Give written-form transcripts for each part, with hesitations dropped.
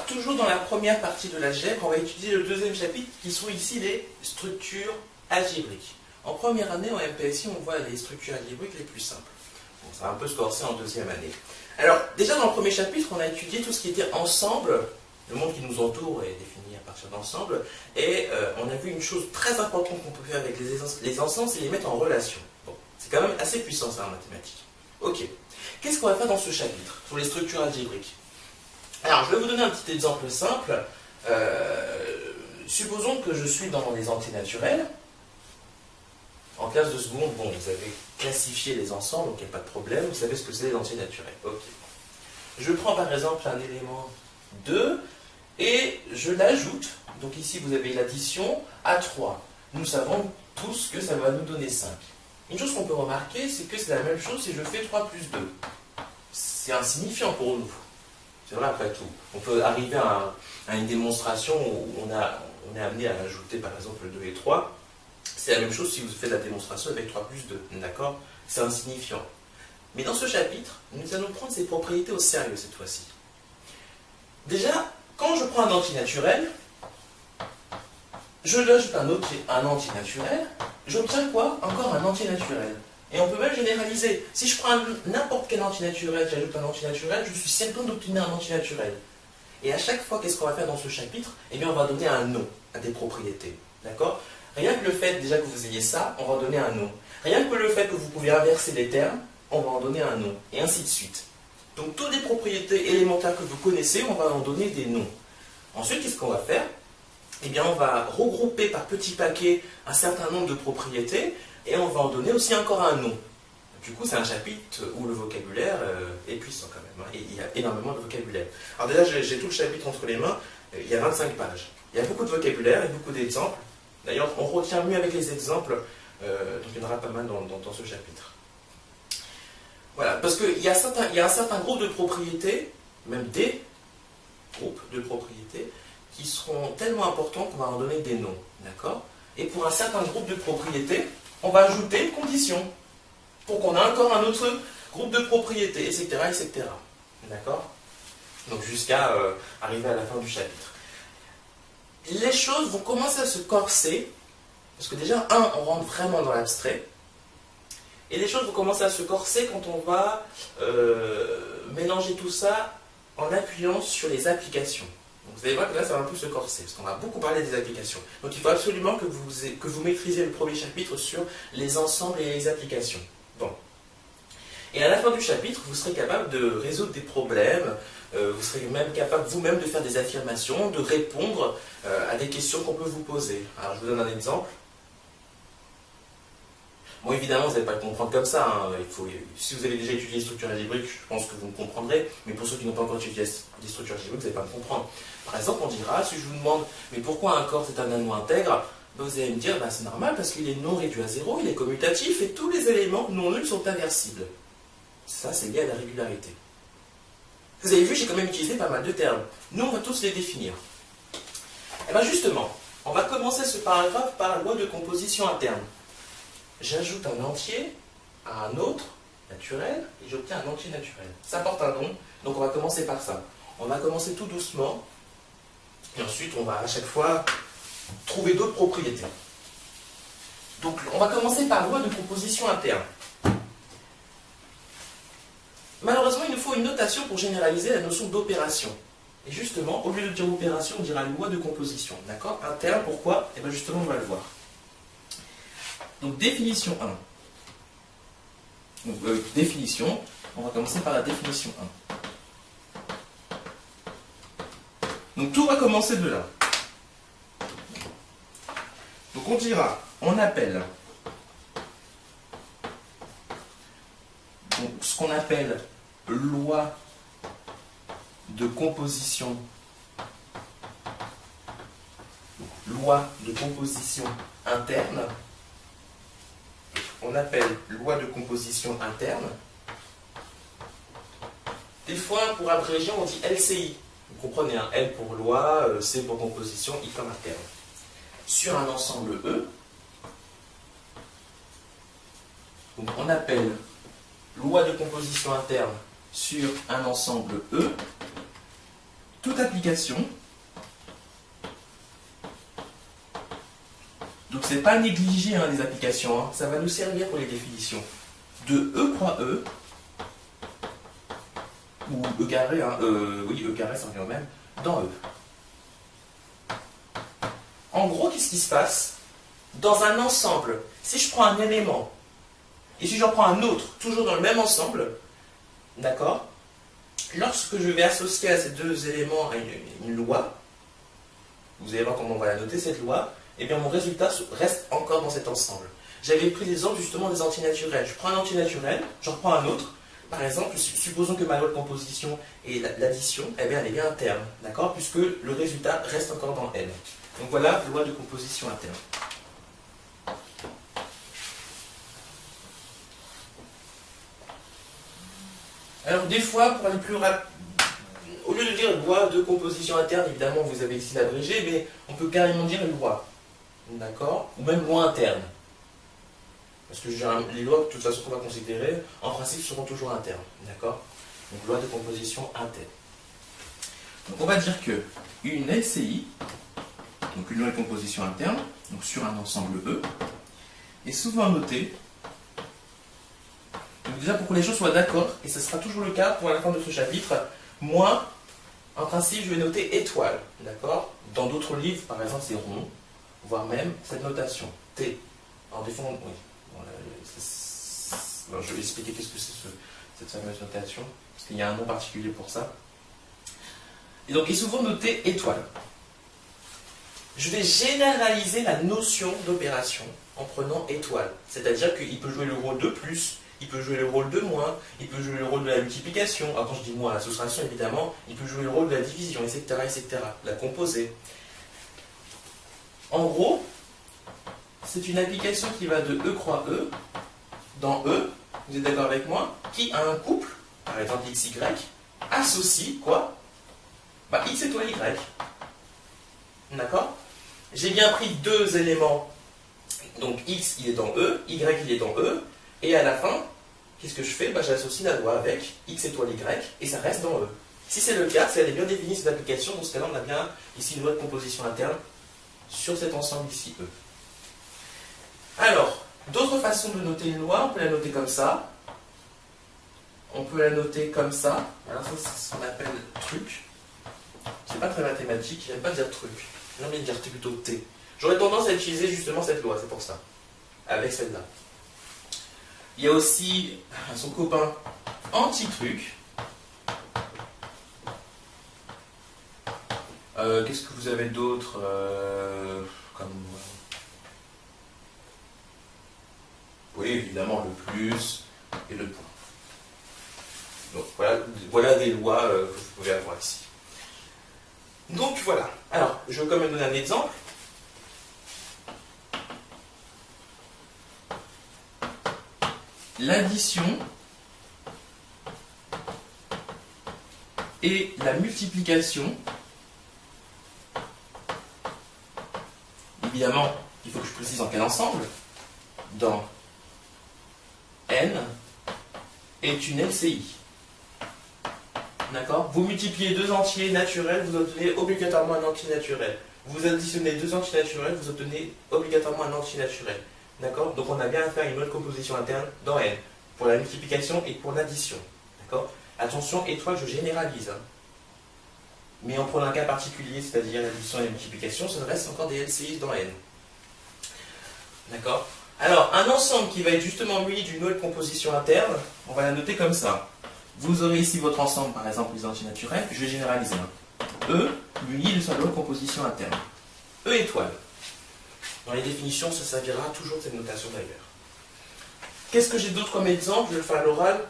Alors, toujours dans la première partie de l'algèbre, on va étudier le deuxième chapitre qui sont ici les structures algébriques. En première année, en MPSI, on voit les structures algébriques les plus simples. Bon, ça va un peu se corser en deuxième année. Alors, déjà dans le premier chapitre, on a étudié tout ce qui était ensemble. Le monde qui nous entoure est défini à partir d'ensemble. Et on a vu une chose très importante qu'on peut faire avec les ensembles, c'est les mettre en relation. Bon, c'est quand même assez puissant ça en mathématiques. Ok. Qu'est-ce qu'on va faire dans ce chapitre sur les structures algébriques? Alors, je vais vous donner un petit exemple simple. Supposons que je suis dans les entiers naturels. En classe de seconde, bon, vous avez classifié les ensembles, donc il n'y a pas de problème. Vous savez ce que c'est les entiers naturels. Ok. Je prends par exemple un élément 2 et je l'ajoute. Donc ici, vous avez l'addition à 3. Nous savons tous que ça va nous donner 5. Une chose qu'on peut remarquer, c'est que c'est la même chose si je fais 3 plus 2. C'est insignifiant pour nous. C'est vrai après tout. On peut arriver à une démonstration où on est amené à ajouter par exemple 2 et 3. C'est la même chose si vous faites la démonstration avec 3 plus 2. D'accord? C'est insignifiant. Mais dans ce chapitre, nous allons prendre ces propriétés au sérieux cette fois-ci. Déjà, quand je prends un entier naturel, je l'ajoute un entier naturel, j'obtiens quoi? Encore un entier naturel. Et on peut même généraliser. Si je prends n'importe quel entier naturel, j'ajoute un entier naturel, je suis certain d'obtenir un entier naturel. Et à chaque fois, qu'est-ce qu'on va faire dans ce chapitre? Eh bien, on va donner un nom à des propriétés. D'accord? Rien que le fait déjà que vous ayez ça, on va donner un nom. Rien que le fait que vous pouvez inverser les termes, on va en donner un nom. Et ainsi de suite. Donc, toutes les propriétés élémentaires que vous connaissez, on va en donner des noms. Ensuite, qu'est-ce qu'on va faire? Eh bien, on va regrouper par petits paquets un certain nombre de propriétés et on va en donner aussi encore un nom. Du coup, c'est un chapitre où le vocabulaire est puissant quand même. Et il y a énormément de vocabulaire. Alors déjà, j'ai tout le chapitre entre les mains. Il y a 25 pages. Il y a beaucoup de vocabulaire et beaucoup d'exemples. D'ailleurs, on retient mieux avec les exemples. Donc, il y en aura pas mal dans ce chapitre. Voilà, parce qu'il y a un certain groupe de propriétés, même des groupes de propriétés, qui seront tellement importants qu'on va en donner des noms. D'accord? Et pour un certain groupe de propriétés, on va ajouter une condition pour qu'on ait encore un autre groupe de propriétés, etc. etc. D'accord? Donc jusqu'à arriver à la fin du chapitre. Les choses vont commencer à se corser, parce que déjà, on rentre vraiment dans l'abstrait, et les choses vont commencer à se corser quand on va mélanger tout ça en appuyant sur les applications. Donc vous allez voir que là, ça va un peu se corser, parce qu'on va beaucoup parler des applications. Donc il faut absolument que vous maîtrisiez le premier chapitre sur les ensembles et les applications. Bon. Et à la fin du chapitre, vous serez capable de résoudre des problèmes, vous serez même capable vous-même de faire des affirmations, de répondre à des questions qu'on peut vous poser. Alors je vous donne un exemple. Bon, évidemment, vous n'allez pas le comprendre comme ça. Hein. Si vous avez déjà étudié les structures algébriques, je pense que vous me comprendrez. Mais pour ceux qui n'ont pas encore étudié les structures algébriques, vous n'allez pas me comprendre. Par exemple, on dira, si je vous demande, mais pourquoi un corps c'est un anneau intègre? Ben, vous allez me dire, ben, c'est normal parce qu'il est non réduit à zéro, il est commutatif et tous les éléments non nuls sont inversibles. Ça, c'est lié à la régularité. Vous avez vu, j'ai quand même utilisé pas mal de termes. Nous, on va tous les définir. Et bien justement, on va commencer ce paragraphe par la loi de composition interne. J'ajoute un entier à un autre naturel et j'obtiens un entier naturel. Ça porte un nom, donc on va commencer par ça. On va commencer tout doucement et ensuite on va à chaque fois trouver d'autres propriétés. Donc on va commencer par loi de composition interne. Malheureusement, il nous faut une notation pour généraliser la notion d'opération. Et justement, au lieu de dire opération, on dira loi de composition. D'accord? Interne, pourquoi? Et bien justement, on va le voir. Donc, définition 1. Donc, définition, on va commencer par la définition 1. Donc, tout va commencer de là. Donc, on dira, on appelle donc, ce qu'on appelle loi de composition. Loi de composition interne. On appelle loi de composition interne. Des fois, pour abréger, on dit LCI. Vous comprenez, hein, L pour loi, C pour composition, I comme interne. Sur un ensemble E, donc on appelle loi de composition interne sur un ensemble E toute application, donc c'est pas négligé hein, les applications, hein, ça va nous servir pour les définitions, de E croix E, ou E carré, hein, oui E carré ça revient au même, dans E. En gros, qu'est-ce qui se passe? Dans un ensemble, si je prends un élément, et si j'en prends un autre, toujours dans le même ensemble, d'accord? Lorsque je vais associer à ces deux éléments à une loi, vous allez voir comment on va la noter cette loi, et bien mon résultat reste encore dans cet ensemble. J'avais pris l'exemple justement des antinaturels. Je prends un antinaturel, j'en reprends un autre. Par exemple, supposons que ma loi de composition est l'addition, eh bien elle est bien interne, d'accord? Puisque le résultat reste encore dans N. Donc voilà, loi de composition interne. Alors des fois, pour aller plus rapide, au lieu de dire loi de composition interne, évidemment vous avez ici l'abrégé, mais on peut carrément dire loi, d'accord? Ou même loi interne. Parce que les lois, de toute façon, qu'on va considérer, en principe, seront toujours internes, d'accord? Donc loi de composition interne. Donc on va dire que une LCI, donc une loi de composition interne, donc sur un ensemble E, est souvent notée. Donc déjà pour que les choses soient d'accord, et ce sera toujours le cas pour la fin de ce chapitre, moi, en principe, je vais noter étoile, d'accord? Dans d'autres livres, par exemple, c'est rond, voire même cette notation, T. Alors des fois, oui. Alors, je vais expliquer qu'est-ce que c'est cette fameuse notation, parce qu'il y a un nom particulier pour ça. Et donc, il est souvent noté étoile. Je vais généraliser la notion d'opération en prenant étoile. C'est-à-dire qu'il peut jouer le rôle de plus, il peut jouer le rôle de moins, il peut jouer le rôle de la multiplication. Alors quand je dis moins, la soustraction évidemment, il peut jouer le rôle de la division, etc., etc., la composer. En gros, c'est une application qui va de E croix E, dans E, vous êtes d'accord avec moi, qui a un couple, par exemple XY, associe quoi? Bah, X étoile Y. D'accord? J'ai bien pris deux éléments. Donc X il est dans E, Y il est dans E, et à la fin, qu'est-ce que je fais? Bah, j'associe la loi avec X étoile Y, et ça reste dans E. Si c'est le cas, si elle est bien définie cette application, dans ce cas-là, on a bien ici une loi de composition interne sur cet ensemble ici E. Alors, d'autres façons de noter une loi, on peut la noter comme ça. On peut la noter comme ça. Alors ça, c'est ce qu'on appelle truc. C'est pas très mathématique, j'aime pas dire truc. J'aime bien dire plutôt T. J'aurais tendance à utiliser justement cette loi, c'est pour ça. Avec celle-là. Il y a aussi son copain anti-truc. Qu'est-ce que vous avez d'autre comme... Oui, évidemment, le plus et le point. Donc, voilà des lois que vous pouvez avoir ici. Donc, voilà. Alors, je vais quand même donner un exemple. L'addition et la multiplication. Évidemment, il faut que je précise en quel ensemble. Dans N est une LCI. D'accord? Vous multipliez deux entiers naturels, vous obtenez obligatoirement un entier naturel. Vous additionnez deux entiers naturels, vous obtenez obligatoirement un entier naturel. D'accord? Donc on a bien à faire une loi de composition interne dans N, pour la multiplication et pour l'addition. D'accord? Attention, étoile, je généralise. Hein. Mais en prenant un cas particulier, c'est-à-dire l'addition et la multiplication, ça reste encore des LCI dans N. D'accord? Alors, un ensemble qui va être justement muni d'une loi de composition interne, on va la noter comme ça. Vous aurez ici votre ensemble, par exemple, les antinaturels, je vais généraliser. E muni de sa loi de composition interne. E étoile. Dans les définitions, ça servira toujours de cette notation d'ailleurs. Qu'est-ce que j'ai d'autre comme exemple? Je vais le faire à l'oral.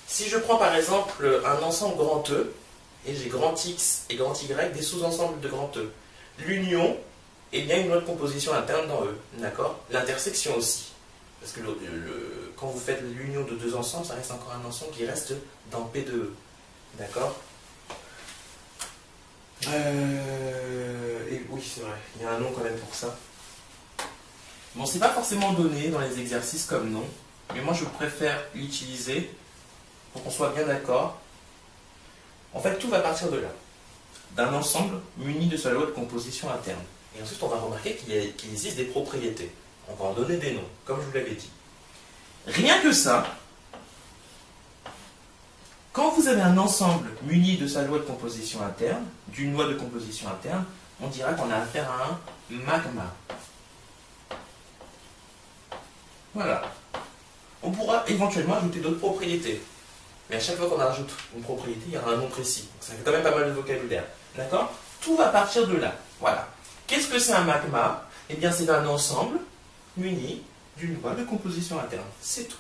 Si je prends par exemple un ensemble grand E, et j'ai grand X et grand Y, des sous-ensembles de grand E, l'union est bien une loi de composition interne dans E. D'accord? L'intersection aussi. Parce que quand vous faites l'union de deux ensembles, ça reste encore un ensemble qui reste dans P de E. D'accord? Et oui, c'est vrai, il y a un nom quand même pour ça. Bon, c'est pas forcément donné dans les exercices comme nom, mais moi je préfère l'utiliser pour qu'on soit bien d'accord. En fait, tout va partir de là, d'un ensemble muni de sa loi de composition interne. Et ensuite, on va remarquer qu'il existe des propriétés. On va en donner des noms, comme je vous l'avais dit. Rien que ça, quand vous avez un ensemble muni de sa loi de composition interne, d'une loi de composition interne, on dira qu'on a affaire à un magma. Voilà. On pourra éventuellement ajouter d'autres propriétés. Mais à chaque fois qu'on ajoute une propriété, il y aura un nom précis. Donc ça fait quand même pas mal de vocabulaire. D'accord? Tout va partir de là. Voilà. Qu'est-ce que c'est un magma? Eh bien, c'est un ensemble muni d'une loi de composition interne. C'est tout.